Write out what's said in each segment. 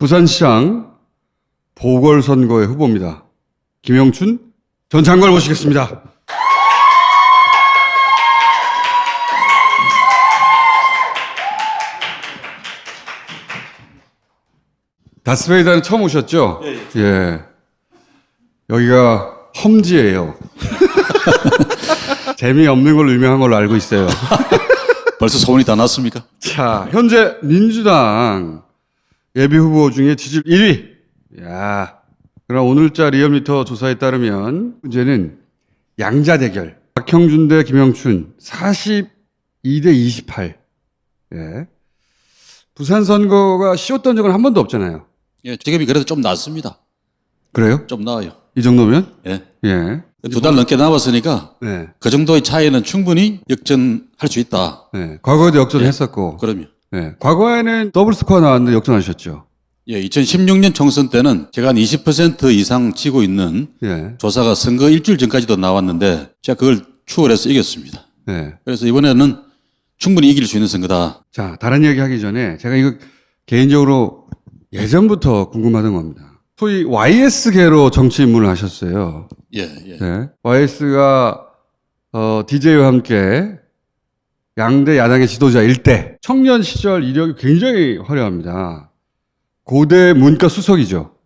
부산시장 보궐선거의 후보입니다. 김영춘 전 장관을 모시겠습니다. 다스베이다는 처음 오셨죠? 예. 예. 여기가 험지예요. 재미없는 걸로 유명한 걸로 알고 있어요. 벌써 소문이 다 났습니까? 자, 현재 민주당 예비후보 중에 지지율 1위. 야, 그럼 오늘자 리얼미터 조사에 따르면 문제는 양자 대결. 박형준 대 김영춘 42대 28. 예. 부산 선거가 쉬웠던 적은 한 번도 없잖아요. 예, 지금이 그래도 좀 낫습니다. 그래요? 좀 나아요. 이 정도면? 예. 예. 2달 넘게 남았으니까 네. 그 정도의 차이는 충분히 역전할 수 있다. 네. 과거에도 역전했었고. 그럼요. 네. 과거에는 더블 스코어 나왔는데 역전하셨죠. 예, 2016년 총선 때는 제가 한 20% 이상 지고 있는 예. 조사가 선거 일주일 전까지도 나왔는데 제가 그걸 추월해서 이겼습니다. 네. 그래서 이번에는 충분히 이길 수 있는 선거다. 자, 다른 얘기 하기 전에 제가 이거 개인적으로 예전부터 궁금하던 겁니다. 소위 YS계로 정치 입문을 하셨어요. 예, 예. 네. YS가 DJ와 함께 양대 야당의 지도자 일대 청년 시절 이력이 굉장히 화려합니다. 고대 문과 수석이죠.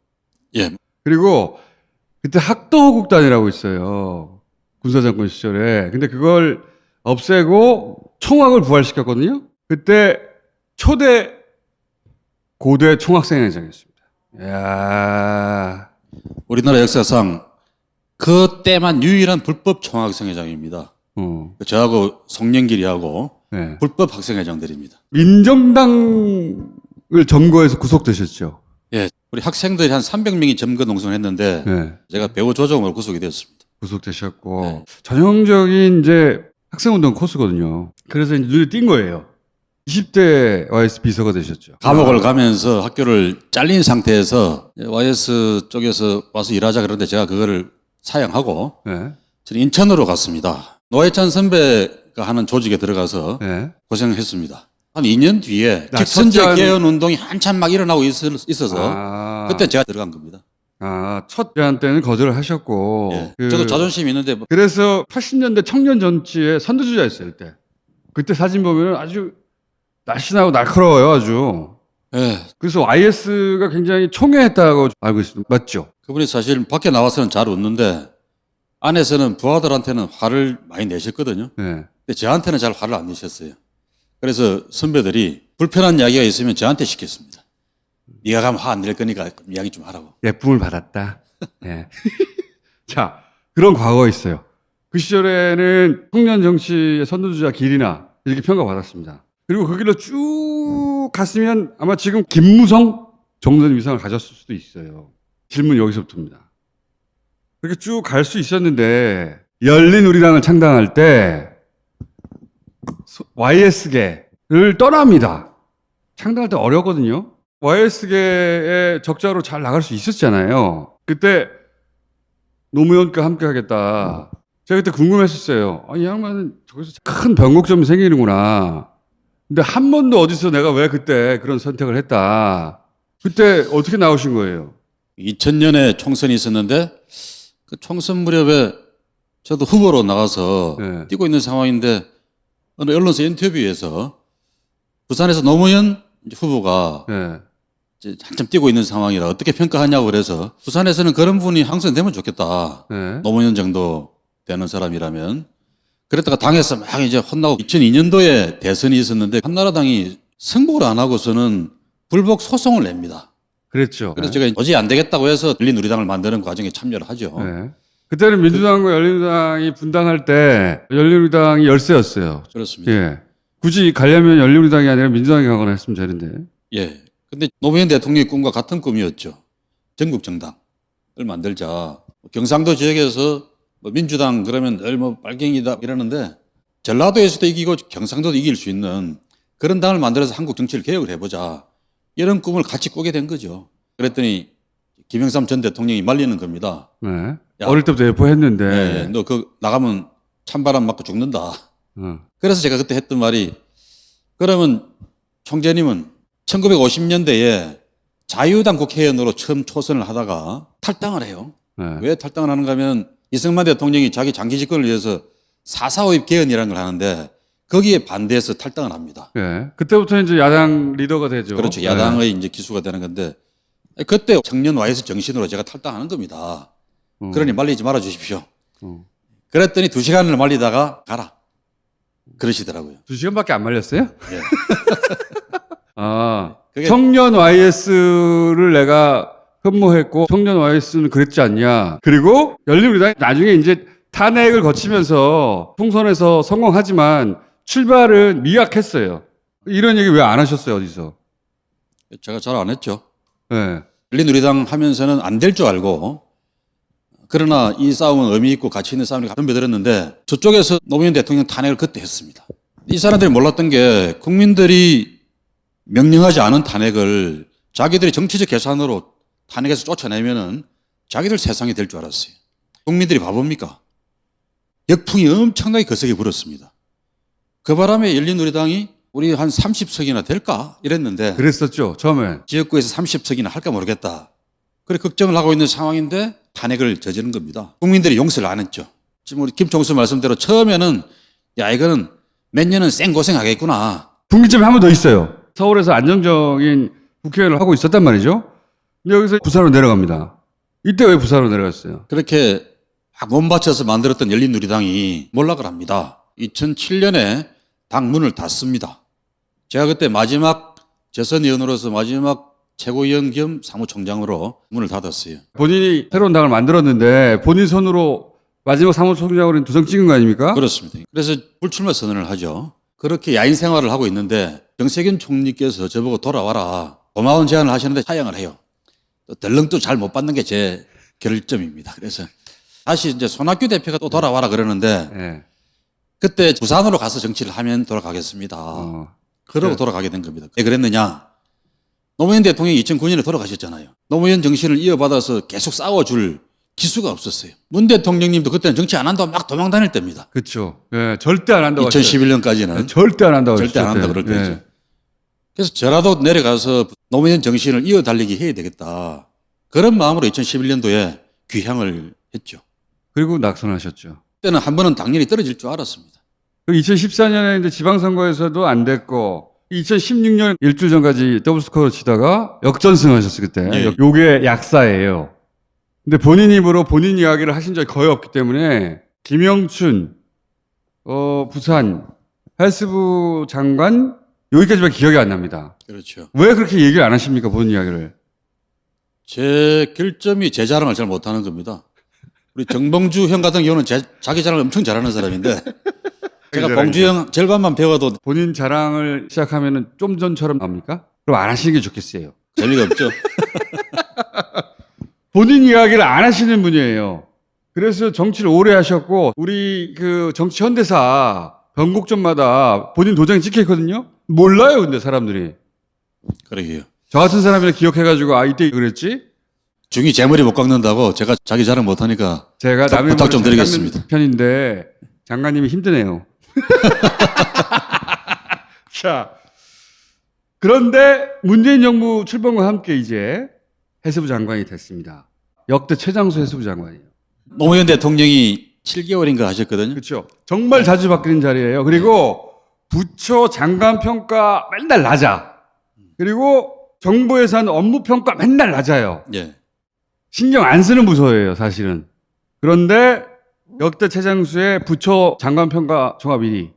예. 그리고 그때 학도국단이라고 있어요. 군사정권 시절에. 근데 그걸 없애고 총학을 부활시켰거든요. 그때 초대 고대 총학생회장이었습니다. 이야. 우리나라 역사상 그때만 유일한 불법 총학생회장입니다. 저하고 송영길이하고 네. 불법 학생회장들입니다. 민정당을 점거해서 구속되셨죠. 예, 우리 학생들이 한 300명이 점거 농성을 했는데 네. 제가 배후 조정으로 구속이 되었습니다. 구속되셨고 네. 전형적인 이제 학생운동 코스거든요. 그래서 이제 눈에 띈 거예요. 20대 YS 비서가 되셨죠. 감옥을 가면서 학교를 잘린 상태에서 YS 쪽에서 와서 일하자 그러는데 제가 그거를 사양하고 네. 저는 인천으로 갔습니다. 노회찬 선배가 하는 조직에 들어가서 네. 고생했습니다. 한 2년 뒤에 나 직선제 첫째 개헌 운동이 한참 막 일어나고 있어서 그때 제가 들어간 겁니다. 첫 제안 때는 거절을 하셨고. 예. 저도 자존심이 있는데 뭐 그래서 80년대 청년 정치의 선두주자였어요, 그때. 그때 사진 보면 아주 날씬하고 날카로워요, 아주. 예. 그래서 YS가 굉장히 총애했다고 알고 있습니다. 맞죠? 그분이 사실 밖에 나와서는 잘 웃는데 안에서는 부하들한테는 화를 많이 내셨거든요. 네. 근데 저한테는 잘 화를 안 내셨어요. 그래서 선배들이 불편한 이야기가 있으면 저한테 시켰습니다. 네가 가면 화 안 낼 거니까 이야기 좀 하라고. 예쁨을 받았다. 네. 자, 그런 과거가 있어요. 그 시절에는 청년 정치의 선두주자 길이나 이렇게 평가받았습니다. 그리고 그 길로 쭉 갔으면 아마 지금 김무성 정도의 위상을 가졌을 수도 있어요. 질문 여기서부터입니다. 그렇게 쭉 갈 수 있었는데 열린우리당을 창당할 때 YS계를 떠납니다. 창당할 때 어려거든요. YS계의 적자로 잘 나갈 수 있었잖아요. 그때 노무현과 함께 하겠다. 제가 그때 궁금했었어요. 이 양반은 저기서 큰 변곡점이 생기는구나. 근데 한 번도 어디서 내가 왜 그때 그런 선택을 했다. 그때 어떻게 나오신 거예요? 2000년에 총선이 있었는데 그 총선 무렵에 저도 후보로 나가서 네. 뛰고 있는 상황인데 어느 언론사 인터뷰에서 부산에서 노무현 후보가 네. 이제 한참 뛰고 있는 상황이라 어떻게 평가하냐고 그래서 부산에서는 그런 분이 당선되면 좋겠다. 네. 노무현 정도 되는 사람이라면. 그랬다가 당에서 막 이제 혼나고 2002년도에 대선이 있었는데 한나라당이 승복을 안 하고서는 불복 소송을 냅니다. 그랬죠. 그래서 제가 도저히 안 되겠다고 해서 열린우리당을 만드는 과정에 참여를 하죠. 네. 그때는 민주당과 열린우리당이 분당할 때 열린우리당이 열세였어요. 그렇습니다. 예. 굳이 가려면 열린우리당이 아니라 민주당이 가거나 했으면 되는데. 예. 근데 노무현 대통령의 꿈과 같은 꿈이었죠. 전국 정당을 만들자. 경상도 지역에서 뭐 민주당 그러면 늘 뭐 빨갱이다 이러는데 전라도에서도 이기고 경상도도 이길 수 있는 그런 당을 만들어서 한국 정치를 개혁을 해보자. 이런 꿈을 같이 꾸게 된 거죠. 그랬더니 김영삼 전 대통령이 말리는 겁니다. 네. 야, 어릴 때부터 예포했는데. 예, 너 그 나가면 찬바람 맞고 죽는다. 그래서 제가 그때 했던 말이 그러면 총재님은 1950년대에 자유당 국회의원으로 처음 초선을 하다가 탈당을 해요. 네. 왜 탈당을 하는가 하면 이승만 대통령이 자기 장기 집권을 위해서 4.4.5입 개헌이라는 걸 하는데 거기에 반대해서 탈당을 합니다. 네. 그때부터 이제 야당 리더가 되죠. 그렇죠. 야당의 이제 기수가 되는 건데 그때 청년 YS 정신으로 제가 탈당하는 겁니다. 그러니 말리지 말아 주십시오. 그랬더니 2시간을 말리다가 가라. 그러시더라고요. 2시간밖에 안 말렸어요? 예. 아, 그게- 청년 YS를 내가 흠모했고 청년 YS는 그랬지 않냐. 그리고 열린우리당이 나중에 이제 탄핵을 거치면서 총선에서 성공하지만 출발은 미약했어요. 이런 얘기 왜 안 하셨어요, 어디서? 제가 잘 안 했죠. 네. 열린우리당 하면서는 안 될 줄 알고 그러나 이 싸움은 의미 있고 가치 있는 싸움이니까 덤벼들었는데 저쪽에서 노무현 대통령 탄핵을 그때 했습니다. 이 사람들이 몰랐던 게 국민들이 명령하지 않은 탄핵을 자기들이 정치적 계산으로 탄핵에서 쫓아내면은 자기들 세상이 될 줄 알았어요. 국민들이 바보입니까? 역풍이 엄청나게 거세게 불었습니다. 그 바람에 열린우리당이 우리 한 30석이나 될까? 이랬는데 그랬었죠, 처음에. 지역구에서 30석이나 할까 모르겠다. 그래 걱정을 하고 있는 상황인데 탄핵을 저지른 겁니다. 국민들이 용서를 안 했죠. 지금 우리 김총수 말씀대로 처음에는 야 이거는 몇 년은 생고생하겠구나. 분기점이 한 번 더 있어요. 서울에서 안정적인 국회의원을 하고 있었단 말이죠. 근데 여기서 부산으로 내려갑니다. 이때 왜 부산으로 내려갔어요? 그렇게 막 몸바쳐서 만들었던 열린우리당이 몰락을 합니다. 2007년에 당 문을 닫습니다. 제가 그때 마지막 재선의원으로서 마지막 최고위원 겸 사무총장으로 문을 닫았어요. 본인이 새로운 당을 만들었는데 본인 손으로 마지막 사무총장으로 도장 찍은 거 아닙니까? 그렇습니다. 그래서 불출마 선언을 하죠. 그렇게 야인 생활을 하고 있는데 정세균 총리께서 저보고 돌아와라. 고마운 제안을 하시는데 사양을 해요. 또 덜렁도 잘 못 받는 게 제 결점입니다. 그래서 다시 이제 손학규 대표가 또 돌아와라 그러는데 네. 그때 부산으로 가서 정치를 하면 돌아가겠습니다. 그러고 네. 돌아가게 된 겁니다. 왜 그랬느냐? 노무현 대통령이 2009년에 돌아가셨잖아요. 노무현 정신을 이어받아서 계속 싸워줄 기수가 없었어요. 문 대통령님도 그때는 정치 안 한다고 막 도망 다닐 때입니다. 그렇죠. 예, 절대 안 한다고 하셨어요. 2011년까지는. 절대 안 한다고 절대 안 하셨을 한다 때. 그럴 때죠. 그래서 저라도 내려가서 노무현 정신을 이어달리기 해야 되겠다. 그런 마음으로 2011년도에 귀향을 했죠. 그리고 낙선하셨죠. 그때는 한 번은 당연히 떨어질 줄 알았습니다. 2014년에 이제 지방선거에서도 안 됐고 2016년 일주일 전까지 더블 스코어로 치다가 역전승하셨어요 그때. 예. 요게 약사예요. 근데 본인 입으로 본인 이야기를 하신 적이 거의 없기 때문에 김영춘 부산 헬스부 장관 여기까지밖에 기억이 안 납니다. 그렇죠. 왜 그렇게 얘기를 안 하십니까 본인 이야기를? 제 결점이 제 자랑을 잘 못하는 겁니다. 우리 정봉주 형 같은 경우는 자기 자랑을 엄청 잘하는 사람인데 제가 봉주 형 절반만 배워도 본인 자랑을 시작하면은 좀 전처럼 나옵니까? 그럼 안 하시는 게 좋겠어요. 재미가 없죠. 본인 이야기를 안 하시는 분이에요. 그래서 정치를 오래 하셨고 우리 그 정치 현대사 변곡점마다 본인 도장이 찍혀 있거든요. 몰라요, 근데 사람들이. 그러게요. 저 같은 사람이랑 기억해가지고 아 이때 그랬지? 중이 제 머리 못 깎는다고 제가 자기 자랑 못하니까 제가 남의 부탁 좀 머리 잘 드리겠습니다. 깎는 편인데 장관님이 힘드네요. 자, 그런데 문재인 정부 출범과 함께 이제 해수부 장관이 됐습니다. 역대 최장수 해수부 장관이에요. 노무현 대통령이 7개월인가 하셨거든요. 그렇죠. 정말 자주 바뀌는 자리예요. 그리고 부처 장관 평가 맨날 낮아. 그리고 정부에서 하는 업무 평가 맨날 낮아요. 예. 신경 안 쓰는 부서예요, 사실은. 그런데 역대 최장수의 부처 장관 평가 종합 1위.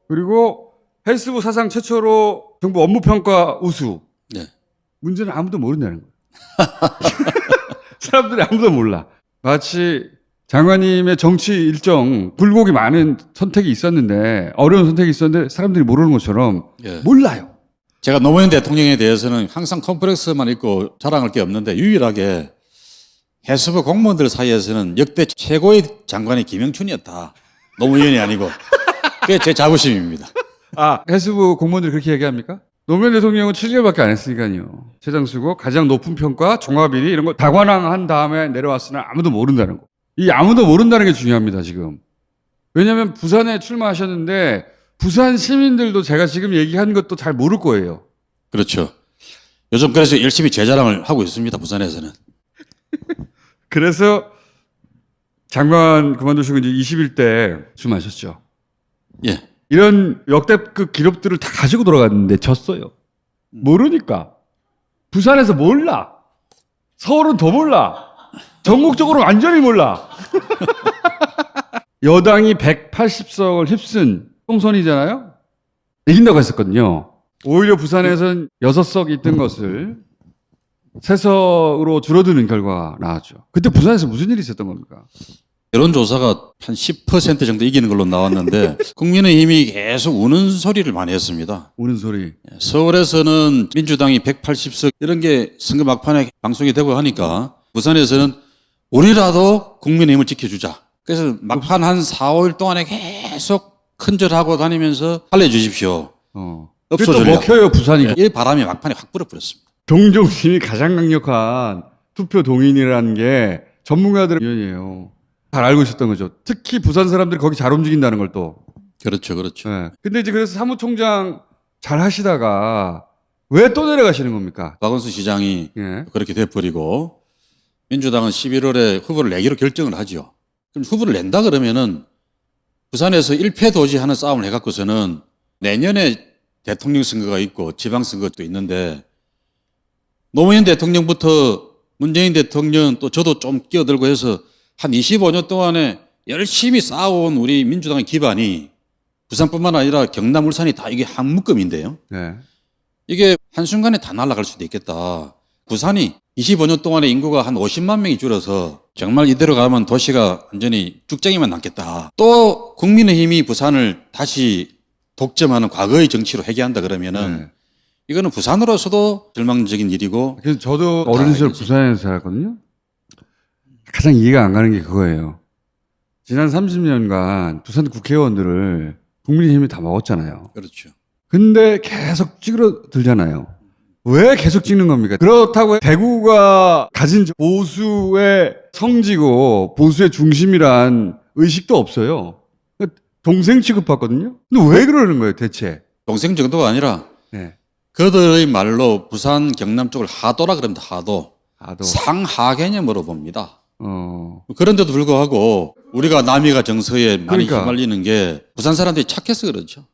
그리고 헬스부 사상 최초로 정부 업무 평가 우수. 네. 문제는 아무도 모른다는 거예요. 사람들이 아무도 몰라. 마치 장관님의 정치 일정 굴곡이 많은 선택이 있었는데 어려운 선택이 있었는데 사람들이 모르는 것처럼 예. 몰라요. 제가 노무현 대통령에 대해서는 항상 컴플렉스만 있고 자랑할 게 없는데 유일하게 해수부 공무원들 사이에서는 역대 최고의 장관이 김영춘이었다. 노무현이 아니고. 그게 제 자부심입니다. 아, 해수부 공무원들이 그렇게 얘기합니까? 노무현 대통령은 7개월밖에 안 했으니까요. 최장수고 가장 높은 평가, 종합일위 이런 거 다관왕한 다음에 내려왔으나 아무도 모른다는 거. 이 아무도 모른다는 게 중요합니다, 지금. 왜냐하면 부산에 출마하셨는데 부산 시민들도 제가 지금 얘기한 것도 잘 모를 거예요. 그렇죠. 요즘 그래서 열심히 재자랑을 하고 있습니다. 부산에서는. 그래서 장관 그만두시고 이제 21대 출마하셨죠. 예. 이런 역대급 기록들을 다 가지고 돌아갔는데 졌어요. 모르니까. 부산에서 몰라. 서울은 더 몰라. 전국적으로 완전히 몰라. 여당이 180석을 휩쓴 총선이잖아요. 이긴다고 했었거든요. 오히려 부산에선 6석이 있던 것을 3석으로 줄어드는 결과가 나왔죠. 그때 부산에서 무슨 일이 있었던 겁니까? 여론조사가 한 10% 정도 이기는 걸로 나왔는데 국민의힘이 계속 우는 소리를 많이 했습니다. 우는 소리. 서울에서는 민주당이 180석 이런 게 선거 막판에 방송이 되고 하니까 부산에서는 우리라도 국민의힘을 지켜주자. 그래서 막판 한 4, 5일 동안에 계속 큰절하고 다니면서 알려주십시오. 그게 또 없어져요. 먹혀요, 부산이. 이 바람이 막판에 확 불어버렸습니다. 동정심이 가장 강력한 투표 동인이라는 게 전문가들의 의견이에요. 잘 알고 있었던 거죠. 특히 부산 사람들이 거기 잘 움직인다는 걸 또. 그렇죠, 그렇죠. 네. 근데 이제 그래서 사무총장 잘 하시다가 왜 또 내려가시는 겁니까? 박원순 시장이 예. 그렇게 돼버리고 민주당은 11월에 후보를 내기로 결정을 하죠. 그럼 후보를 낸다 그러면은 부산에서 1패 도지하는 싸움을 해갖고서는 내년에 대통령 선거가 있고 지방선거도 있는데 노무현 대통령부터 문재인 대통령 또 저도 좀 끼어들고 해서 한 25년 동안에 열심히 쌓아온 우리 민주당의 기반이 부산뿐만 아니라 경남, 울산이 다 이게 한 묶음인데요. 네. 이게 한순간에 다 날아갈 수도 있겠다. 부산이 25년 동안에 인구가 한 50만 명이 줄어서 정말 이대로 가면 도시가 완전히 쭉쟁이만 남겠다. 또 국민의힘이 부산을 다시 독점하는 과거의 정치로 회귀한다 그러면은 네. 이거는 부산으로서도 절망적인 일이고. 그래서 저도 어린 시절 부산에서 살았거든요. 가장 이해가 안 가는 게 그거예요. 지난 30년간 부산 국회의원들을 국민의힘이 다 먹었잖아요. 그렇죠. 근데 계속 찌그러들잖아요. 왜 계속 찍는 겁니까? 그렇다고 대구가 가진 보수의 성지고 보수의 중심이란 의식도 없어요. 동생 취급받거든요. 근데 왜 그러는 거예요, 대체? 동생 정도가 아니라 네. 그들의 말로 부산 경남 쪽을 하도라 그럽니다. 하도. 아도. 상하 개념으로 봅니다. 그런데도 불구하고 우리가 남이가 정서에 많이 그러니까. 휘말리는 게 부산 사람들이 착해서 그렇죠.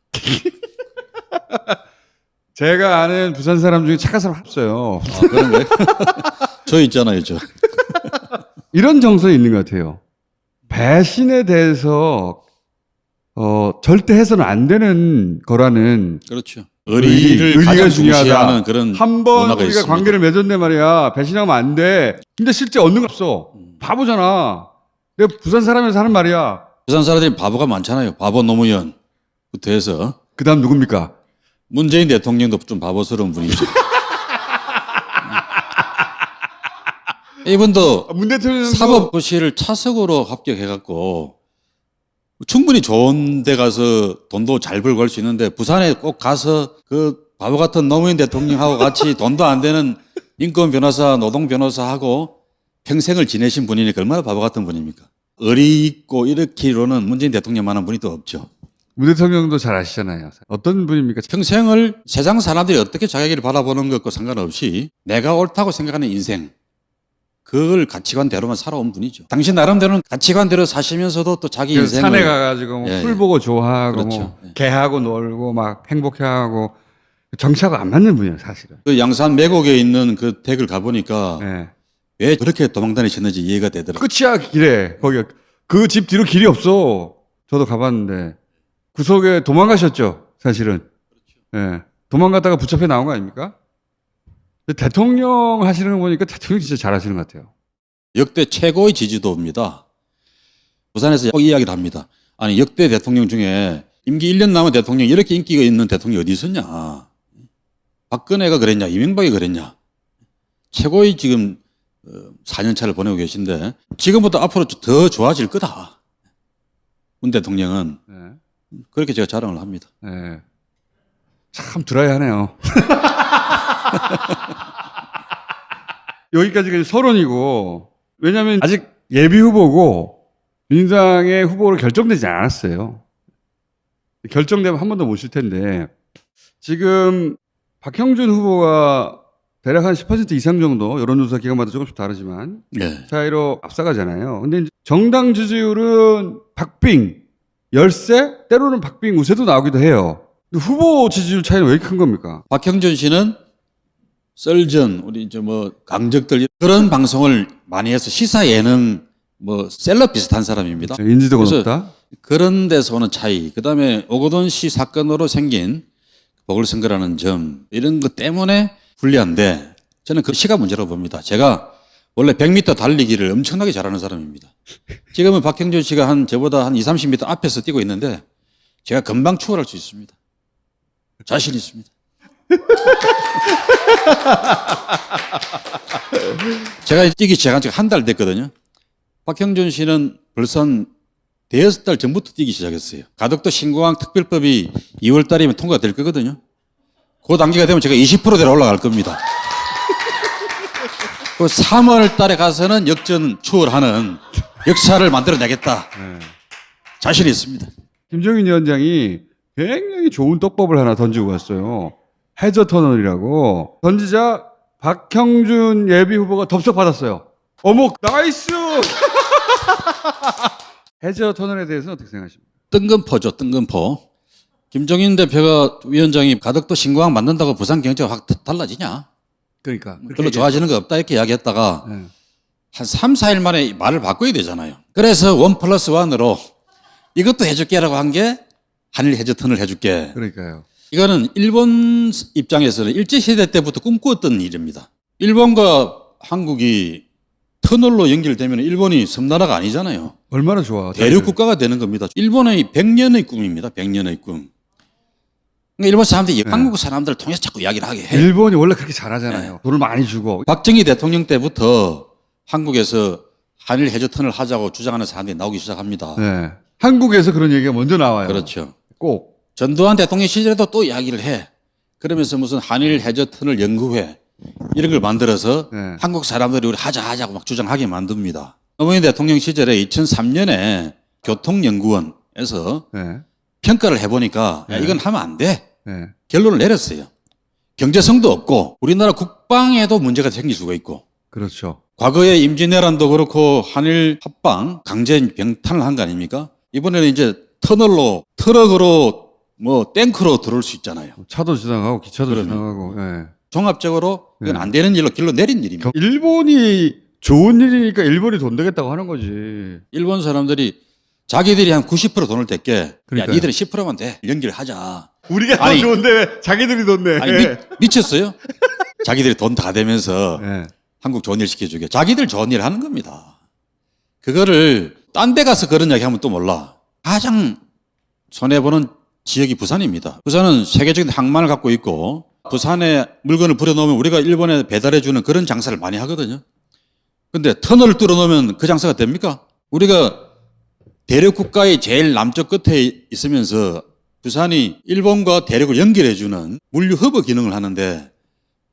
제가 아는 부산 사람 중에 착한 사람 없어요. 아, 그런 거예요? 저 있잖아요, 저. 이런 정서이 있는 것 같아요. 배신에 대해서 절대 해서는 안 되는 거라는 그렇죠. 의리를 가장 중시하는 그런 한번 문화가 우리가 있습니다. 관계를 맺었네 말이야. 배신하면 안 돼. 근데 실제 얻는 거 없어. 바보잖아. 내가 부산 사람에서 하는 말이야. 부산 사람들이 바보가 많잖아요. 바보 노무현부터 해서. 그 다음 누굽니까? 문재인 대통령도 좀 바보스러운 분이죠. 이분도 문 대통령도 사법고시를 차석으로 합격해갖고 충분히 좋은 데 가서 돈도 잘 벌고 할 수 있는데 부산에 꼭 가서 그 바보 같은 노무현 대통령하고 같이 돈도 안 되는 인권 변호사, 노동 변호사하고 평생을 지내신 분이니까 얼마나 바보 같은 분입니까? 의리 있고 이렇기로는 문재인 대통령만한 분이 또 없죠. 문 대통령도 잘 아시잖아요. 어떤 분입니까? 평생을 세상 사람들이 어떻게 자기를 바라보는 것과 상관없이 내가 옳다고 생각하는 인생, 그걸 가치관대로만 살아온 분이죠. 당신 나름대로는 가치관대로 사시면서도 또 자기 인생을 산에 가가지고 예, 풀 보고 좋아하고 그렇죠. 뭐 예. 개하고 놀고 막 행복해하고 정치하고 안 맞는 분이에요, 사실은. 그 양산 매곡에 있는 그 댁을 가보니까 예. 왜 그렇게 도망다니셨는지 이해가 되더라고요. 끝이야 길에 거기 그 집 뒤로 길이 없어. 저도 가봤는데 구석에 도망가셨죠, 사실은. 예. 도망갔다가 붙잡혀 나온 거 아닙니까? 근데 대통령 하시는 거 보니까 대통령 진짜 잘하시는 것 같아요. 역대 최고의 지지도입니다. 부산에서 꼭 이야기를 합니다. 아니 역대 대통령 중에 임기 1년 남은 대통령 이렇게 인기가 있는 대통령이 어디 있었냐. 박근혜가 그랬냐 이명박이 그랬냐. 최고의 지금 4년 차를 보내고 계신데 지금부터 앞으로 더 좋아질 거다. 문 대통령은 예. 그렇게 제가 자랑을 합니다. 예. 참 드라이하네요. 여기까지가 서론이고, 왜냐하면 아직 예비 후보고 민주당의 후보로 결정되지 않았어요. 결정되면 한 번 더 모실 텐데 지금 박형준 후보가 대략 한 10% 이상 정도 여론조사 기관마다 조금씩 다르지만 네. 차이로 앞서가잖아요. 근데 이제 정당 지지율은 박빙 열세 때로는 박빙 우세도 나오기도 해요. 근데 후보 지지율 차이는 왜 이렇게 큰 겁니까? 박형준 씨는 썰전, 우리 이제 뭐 강적들 그런 방송을 많이 해서 시사 예능 뭐 셀럽 비슷한 사람입니다. 인지도가 그래서 높다. 그런 데서 오는 차이, 그 다음에 오거돈 씨 사건으로 생긴 보궐선거라는 점, 이런 것 때문에 불리한데 저는 그 시가 문제라고 봅니다. 제가 원래 100m 달리기를 엄청나게 잘하는 사람입니다. 지금은 박형준 씨가 저보다 한 20, 30m 앞에서 뛰고 있는데 제가 금방 추월할 수 있습니다. 자신 있습니다. 제가 뛰기 시작한 지 한 달 됐거든요. 박형준 씨는 벌써 한 대여섯 달 전부터 뛰기 시작했어요. 가덕도 신공항 특별법이 2월 달이면 통과될 거거든요. 그 단계가 되면 제가 20%대로 올라갈 겁니다. 그 3월 달에 가서는 역전 추월하는 역사를 만들어내겠다. 자신 있습니다. 김종인 위원장이 굉장히 좋은 떡밥을 하나 던지고 갔어요. 해저 터널이라고. 던지자 박형준 예비 후보가 덥석 받았어요. 어머, 나이스! 해저 터널에 대해서는 어떻게 생각하십니까? 뜬금포죠, 뜬금포. 김종인 대표가 위원장이 가덕도 신공항 만든다고 부산 경제가 확 달라지냐? 그러니까. 별로 좋아지는 거 없다 이렇게 이야기했다가 네. 한 3, 4일 만에 말을 바꿔야 되잖아요. 그래서 1+1으로 이것도 해줄게라고 한 게 한일 해저 터널 해줄게. 그러니까요. 이거는 일본 입장에서는 일제시대 때부터 꿈꾸었던 일입니다. 일본과 한국이 터널로 연결되면 일본이 섬나라가 아니잖아요. 얼마나 좋아. 대륙 국가가 되는 겁니다. 일본의 100년의 꿈입니다. 100년의 꿈. 그러니까 일본 사람들이 네. 한국 사람들을 통해서 자꾸 이야기를 하게 해. 일본이 원래 그렇게 잘하잖아요. 돈을 많이 주고. 박정희 대통령 때부터 한국에서 한일 해저 터널 하자고 주장하는 사람들이 나오기 시작합니다. 네. 한국에서 그런 얘기가 먼저 나와요. 그렇죠. 꼭. 전두환 대통령 시절에도 또 이야기를 해. 그러면서 무슨 한일 해저 터널 연구회 이런 걸 만들어서 네. 한국 사람들이 우리 하자고 막 주장하게 만듭니다. 노무현 대통령 시절에 2003년에 교통연구원에서 네. 평가를 해보니까 야, 네. 이건 하면 안 돼. 네. 결론을 내렸어요. 경제성도 없고 우리나라 국방에도 문제가 생길 수가 있고 그렇죠. 과거에 임진왜란도 그렇고 한일 합방 강제 병탄을 한 거 아닙니까? 이번에는 이제 터널로 트럭으로 뭐 탱크로 들어올 수 있잖아요. 차도 지나가고 기차도 그러면. 지나가고. 네. 종합적으로 이건 네. 안 되는 일로 길로 내린 일입니다. 일본이 좋은 일이니까 일본이 돈 되겠다고 하는 거지. 일본 사람들이 자기들이 한 90% 돈을 댈게 야 그러니까요. 니들은 10%만 돼. 연결하자. 우리가 아니, 더 좋은데 왜 자기들이 돈 내? 아니 미쳤어요? 자기들이 돈 다 대면서 네. 한국 좋은 일 시켜주게. 자기들 좋은 일 하는 겁니다. 그거를 딴 데 가서 그런 이야기 하면 또 몰라. 가장 손해보는 지역이 부산입니다. 부산은 세계적인 항만을 갖고 있고 부산에 물건을 부려놓으면 우리가 일본에 배달해주는 그런 장사를 많이 하거든요. 근데 터널을 뚫어놓으면 그 장사가 됩니까? 우리가 대륙 국가의 제일 남쪽 끝에 있으면서 부산이 일본과 대륙을 연결해주는 물류 허브 기능을 하는데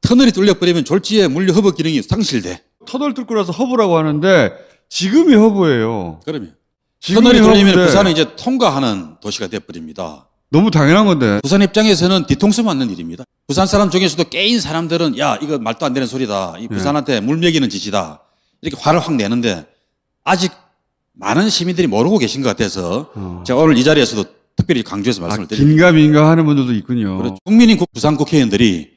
터널이 뚫려버리면 졸지에 물류 허브 기능이 상실돼. 터널 뚫고 나서 허브라고 하는데 지금이 허브예요. 그러면 지금이 터널이 뚫리면 허브인데 부산은 이제 통과하는 도시가 돼버립니다. 너무 당연한 건데. 부산 입장에서는 뒤통수 맞는 일입니다. 부산 사람 중에서도 깨인 사람들은 야 이거 말도 안 되는 소리다. 이 부산한테 물 먹이는 짓이다. 이렇게 화를 확 내는데 아직 많은 시민들이 모르고 계신 것 같아서 제가 오늘 이 자리에서도 특별히 강조해서 말씀을 드립니다. 긴가민가 하는 분들도 있군요. 그렇죠. 국민인 부산 국회의원들이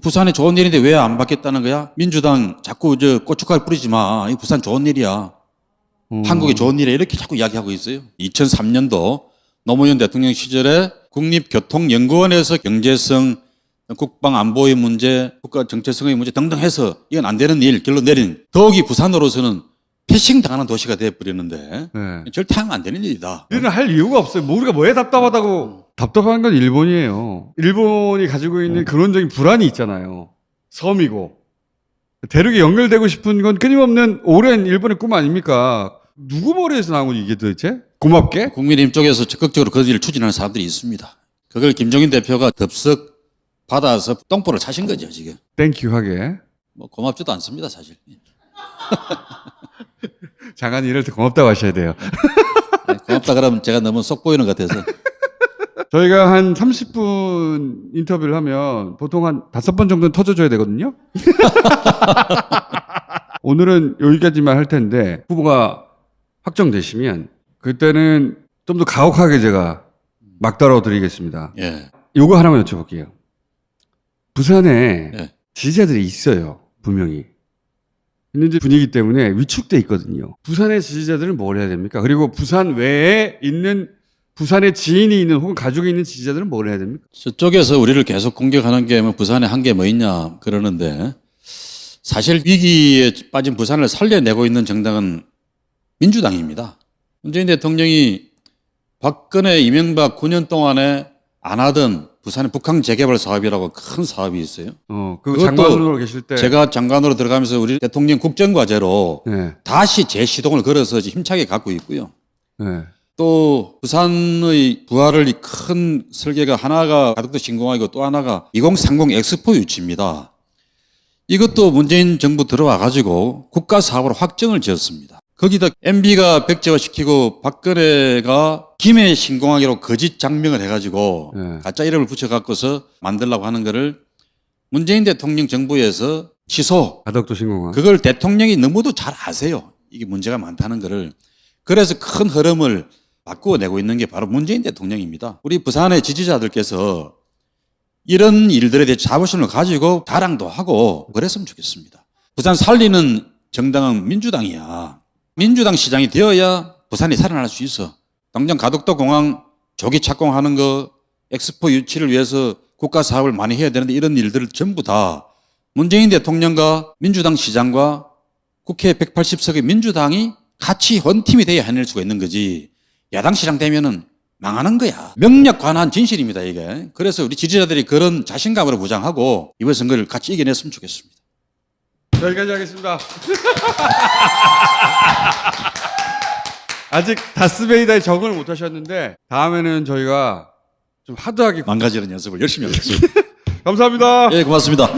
부산에 좋은 일인데 왜 안 받겠다는 거야? 민주당 자꾸 고춧가루 뿌리지 마. 이 부산 좋은 일이야. 한국이 좋은 일이야. 이렇게 자꾸 이야기하고 있어요. 2003년도 노무현 대통령 시절에 국립교통연구원에서 경제성, 국방안보의 문제, 국가 정체성의 문제 등등 해서 이건 안 되는 일 결론 내린 더욱이 부산으로서는 패싱 당하는 도시가 되어버리는데 네. 절대 하면 안 되는 일이다. 우리는 할 이유가 없어요. 뭐 우리가 뭐에 답답하다고. 답답한 건 일본이에요. 일본이 가지고 있는 근원적인 불안이 있잖아요. 섬이고. 대륙에 연결되고 싶은 건 끊임없는 오랜 일본의 꿈 아닙니까? 누구 머리에서 나온 거지 이게 도대체? 고맙게? 국민의힘 쪽에서 적극적으로 그 일을 추진하는 사람들이 있습니다. 그걸 김종인 대표가 덥석 받아서 똥볼을 차신 거죠, 지금. 땡큐 하게. 뭐 고맙지도 않습니다, 사실. 장관이 이럴 때 고맙다고 하셔야 돼요. 고맙다 그러면 제가 너무 속 보이는 것 같아서. 저희가 한 30분 분 인터뷰를 하면 보통 한 5번 정도는 터져줘야 되거든요. 오늘은 여기까지만 할 텐데 후보가 확정되시면 그때는 좀 더 가혹하게 제가 막다뤄 드리겠습니다. 예. 요거 하나만 여쭤볼게요. 부산에 예. 지지자들이 있어요. 분명히. 있는 분위기 때문에 위축돼 있거든요. 부산의 지지자들은 뭘 해야 됩니까? 그리고 부산 외에 있는 부산에 지인이 있는 혹은 가족이 있는 지지자들은 뭘 해야 됩니까? 저쪽에서 우리를 계속 공격하는 게 뭐 부산에 한 게 뭐 있냐 그러는데 사실 위기에 빠진 부산을 살려내고 있는 정당은 민주당입니다. 문재인 대통령이 박근혜, 이명박 9년 동안에 안 하던 부산의 북한 재개발 사업이라고 큰 사업이 있어요. 그 그것도 장관으로 계실 때 제가 장관으로 들어가면서 우리 대통령 국정과제로 네, 다시 재시동을 걸어서 힘차게 갖고 있고요. 네. 또 부산의 부활을 이 큰 설계가 하나가 가덕도 신공항이고 또 하나가 2030 엑스포 유치입니다. 이것도 문재인 정부 들어와 가지고 국가 사업으로 확정을 지었습니다. 거기다 MB가 백제화시키고 박근혜가 김해 신공항이라고 거짓 장명을 해가지고 네. 가짜 이름을 붙여갖고서 만들려고 하는 거를 문재인 대통령 정부에서 취소. 가덕도 신공항. 그걸 대통령이 너무도 잘 아세요. 이게 문제가 많다는 거를. 그래서 큰 흐름을 바꾸어내고 있는 게 바로 문재인 대통령입니다. 우리 부산의 지지자들께서 이런 일들에 대해 자부심을 가지고 자랑도 하고 그랬으면 좋겠습니다. 부산 살리는 정당은 민주당이야. 민주당 시장이 되어야 부산이 살아날 수 있어. 당장 가덕도 공항 조기 착공하는 거, 엑스포 유치를 위해서 국가 사업을 많이 해야 되는데 이런 일들을 전부 다 문재인 대통령과 민주당 시장과 국회 180석의 민주당이 같이 원팀이 돼야 해낼 수가 있는 거지. 야당 시장 되면은 망하는 거야. 명약관한 진실입니다, 이게. 그래서 우리 지지자들이 그런 자신감으로 무장하고 이번 선거를 같이 이겨냈으면 좋겠습니다. 여기까지 하겠습니다. 아직 다스베이다에 적응을 못 하셨는데 다음에는 저희가 좀 하드하게 망가지는 연습을 열심히 하겠습니다. 감사합니다. 예, 고맙습니다.